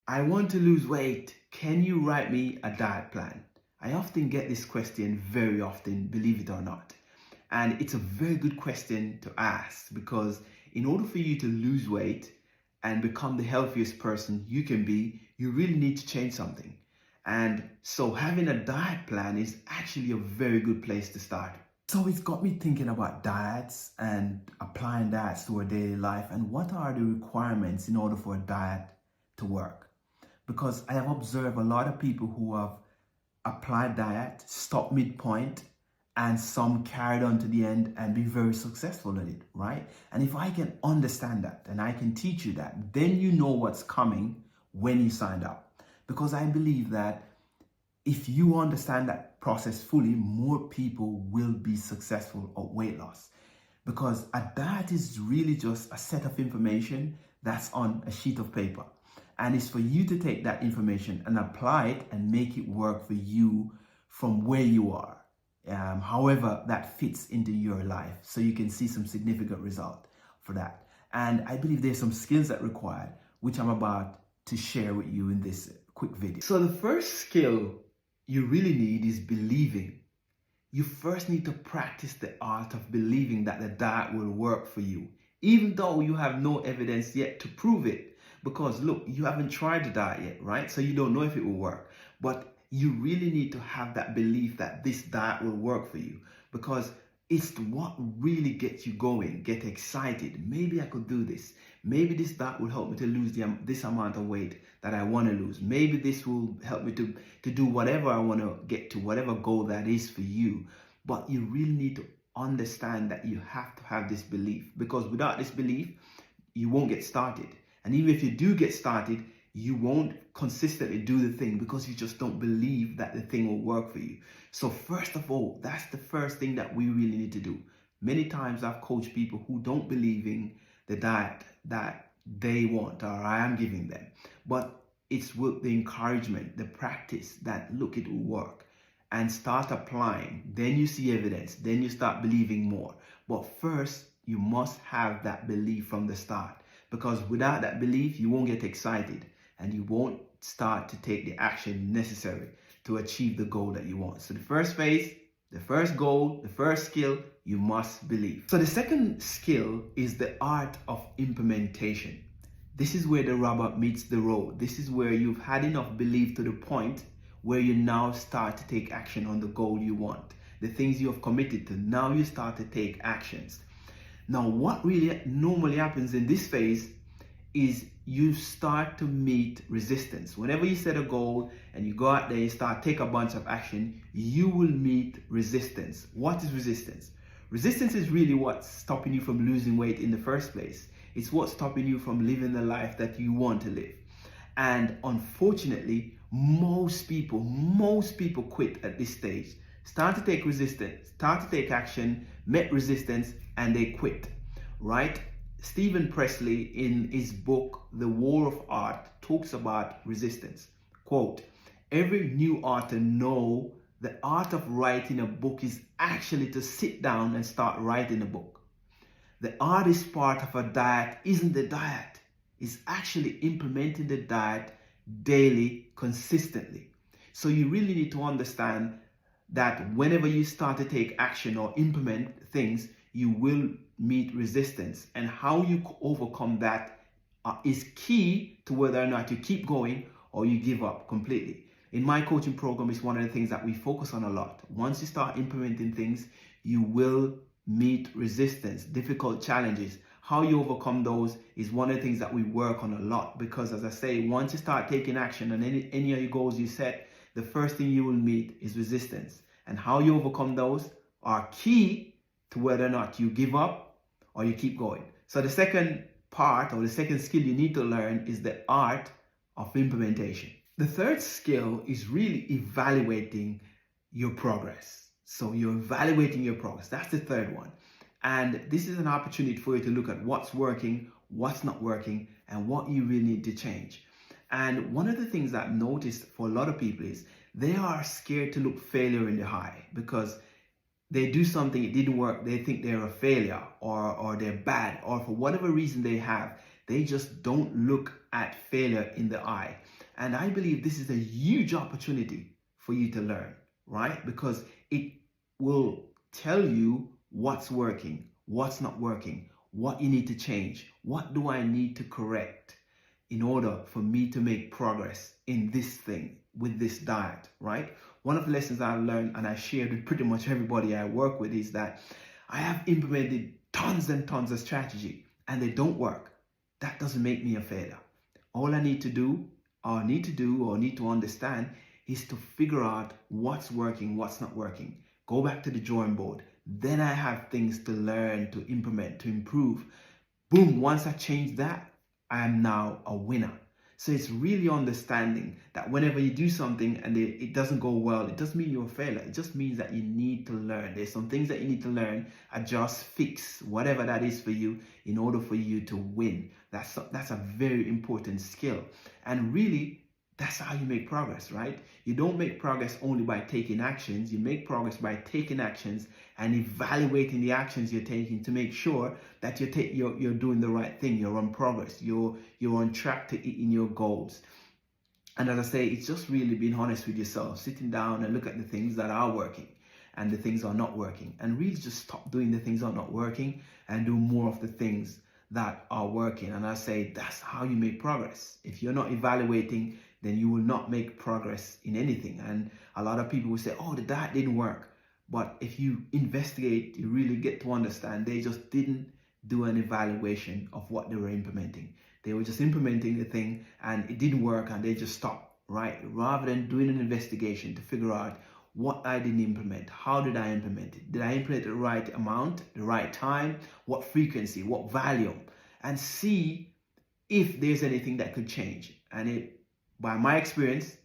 I want to lose weight. Can you write me a diet plan? I often get this question very often, believe it or not. And it's a very good question to ask because in order for you to lose weight and become the healthiest person you can be, you really need to change something. And so having a diet plan is actually a very good place to start. So it's got me thinking about diets and applying diets to our daily life and what are the requirements in order for a diet to work. Because I have observed a lot of people who have applied diet, stopped midpoint, and some carried on to the end and be very successful at it, right? And if I can understand that and I can teach you that, then you know what's coming when you signed up. Because I believe that if you understand that process fully, more people will be successful at weight loss. Because a diet is really just a set of information that's on a sheet of paper. And it's for you to take that information and apply it and make it work for you from where you are, however that fits into your life, so you can see some significant result for that. And I believe there's some skills that are required, which I'm about to share with you in this quick video. So the first skill you really need is believing. You first need to practice the art of believing that the diet will work for you, even though you have no evidence yet to prove it. Because look, you haven't tried the diet yet, right? So you don't know if it will work. But you really need to have that belief that this diet will work for you, because it's what really gets you going, get excited. Maybe I could do this. Maybe this diet will help me to lose this amount of weight that I want to lose. Maybe this will help me to do whatever I want to get to, whatever goal that is for you. But you really need to understand that you have to have this belief, because without this belief, you won't get started. And even if you do get started, you won't consistently do the thing because you just don't believe that the thing will work for you. So first of all, that's the first thing that we really need to do. Many times I've coached people who don't believe in the diet that they want or I am giving them. But it's with the encouragement, the practice that, look, it will work. And start applying. Then you see evidence. Then you start believing more. But first, you must have that belief from the start. Because without that belief, you won't get excited and you won't start to take the action necessary to achieve the goal that you want. So the first phase, the first goal, the first skill, you must believe. So the second skill is the art of implementation. This is where the rubber meets the road. This is where you've had enough belief to the point where you now start to take action on the goal you want. The things you have committed to, now you start to take actions. Now, what really normally happens in this phase is you start to meet resistance. Whenever you set a goal and you go out there, you start take a bunch of action, you will meet resistance. What is resistance? Resistance is really what's stopping you from losing weight in the first place. It's what's stopping you from living the life that you want to live. And unfortunately, most people quit at this stage. Start to take resistance, start to take action, met resistance, and they quit, right? Steven Presley, in his book, The War of Art, talks about resistance. Quote, every new author knows the art of writing a book is actually to sit down and start writing a book. The hardest part of a diet isn't the diet. It's actually implementing the diet daily, consistently. So you really need to understand that whenever you start to take action or implement things, you will meet resistance. And how you overcome that is key to whether or not you keep going or you give up completely. In my coaching program, it's one of the things that we focus on a lot. Once you start implementing things, you will meet resistance, difficult challenges. How you overcome those is one of the things that we work on a lot, because as I say, once you start taking action on any of your goals you set, the first thing you will meet is resistance. And how you overcome those are key to whether or not you give up or you keep going. So the second part, or the second skill you need to learn, is the art of implementation. The third skill is really evaluating your progress. So you're evaluating your progress. That's the third one. And this is an opportunity for you to look at what's working, what's not working, and what you really need to change. And one of the things I've noticed for a lot of people is they are scared to look failure in the eye, because they do something, it didn't work, they think they're a failure or they're bad, or for whatever reason they have, they just don't look at failure in the eye. And I believe this is a huge opportunity for you to learn, right? Because it will tell you what's working, what's not working, what you need to change, what do I need to correct in order for me to make progress in this thing with this diet, right? One of the lessons I learned and I shared with pretty much everybody I work with is that I have implemented tons and tons of strategy and they don't work. That doesn't make me a failure. All I need to do or need to understand is to figure out what's working, what's not working. Go back to the drawing board. Then I have things to learn, to implement, to improve. Boom, once I change that, I am now a winner. So it's really understanding that whenever you do something and it doesn't go well, it doesn't mean you're a failure. It just means that you need to learn. There's some things that you need to learn, adjust, fix, whatever that is for you in order for you to win. That's a very important skill. And really, that's how you make progress, right? You don't make progress only by taking actions. You make progress by taking actions and evaluating the actions you're taking to make sure that you're doing the right thing. You're on progress. You're on track to hitting your goals. And as I say, it's just really being honest with yourself, sitting down and look at the things that are working and the things are not working, and really just stop doing the things that are not working and do more of the things that are working. And I say that's how you make progress. If you're not evaluating, then you will not make progress in anything. And a lot of people will say, oh, the diet didn't work. But if you investigate, you really get to understand they just didn't do an evaluation of what they were implementing. They were just implementing the thing and it didn't work and they just stopped, right? Rather than doing an investigation to figure out what I didn't implement, how did I implement it? Did I implement the right amount, the right time, what frequency, what volume, and see if there's anything that could change. And by my experience,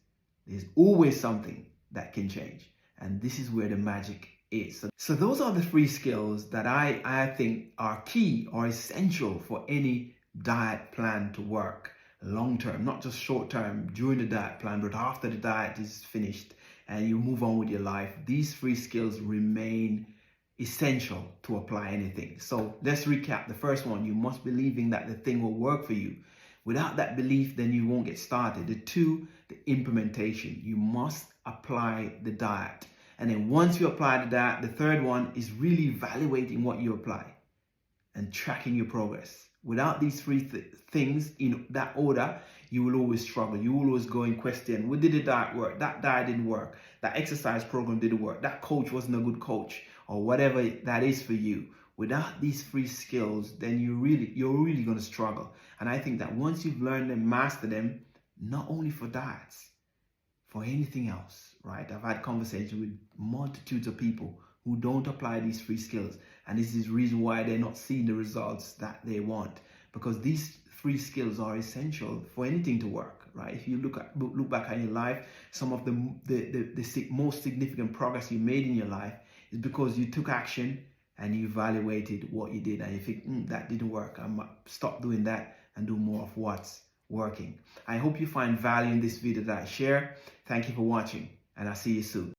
there's always something that can change. And this is where the magic is. So those are the 3 skills that I think are key or essential for any diet plan to work long term, not just short term during the diet plan, but after the diet is finished and you move on with your life. These 3 skills remain essential to apply anything. So let's recap. The first one, you must believe that the thing will work for you. Without that belief, then you won't get started. The 2, the implementation. You must apply the diet. And then once you apply the diet, the 3rd one is really evaluating what you apply and tracking your progress. Without these 3 things in that order, you will always struggle. You will always go and question, well, did the diet work? That diet didn't work. That exercise program didn't work. That coach wasn't a good coach, or whatever that is for you. Without these 3 skills, then you're really going to struggle. And I think that once you've learned them, master them, not only for diets, for anything else, right? I've had conversations with multitudes of people who don't apply these 3 skills. And this is the reason why they're not seeing the results that they want. Because these 3 skills are essential for anything to work, right? If you look back at your life, some of the most significant progress you made in your life is because you took action and you evaluated what you did and you think, that didn't work. I might stop doing that and do more of what's working. I hope you find value in this video that I share. Thank you for watching and I'll see you soon.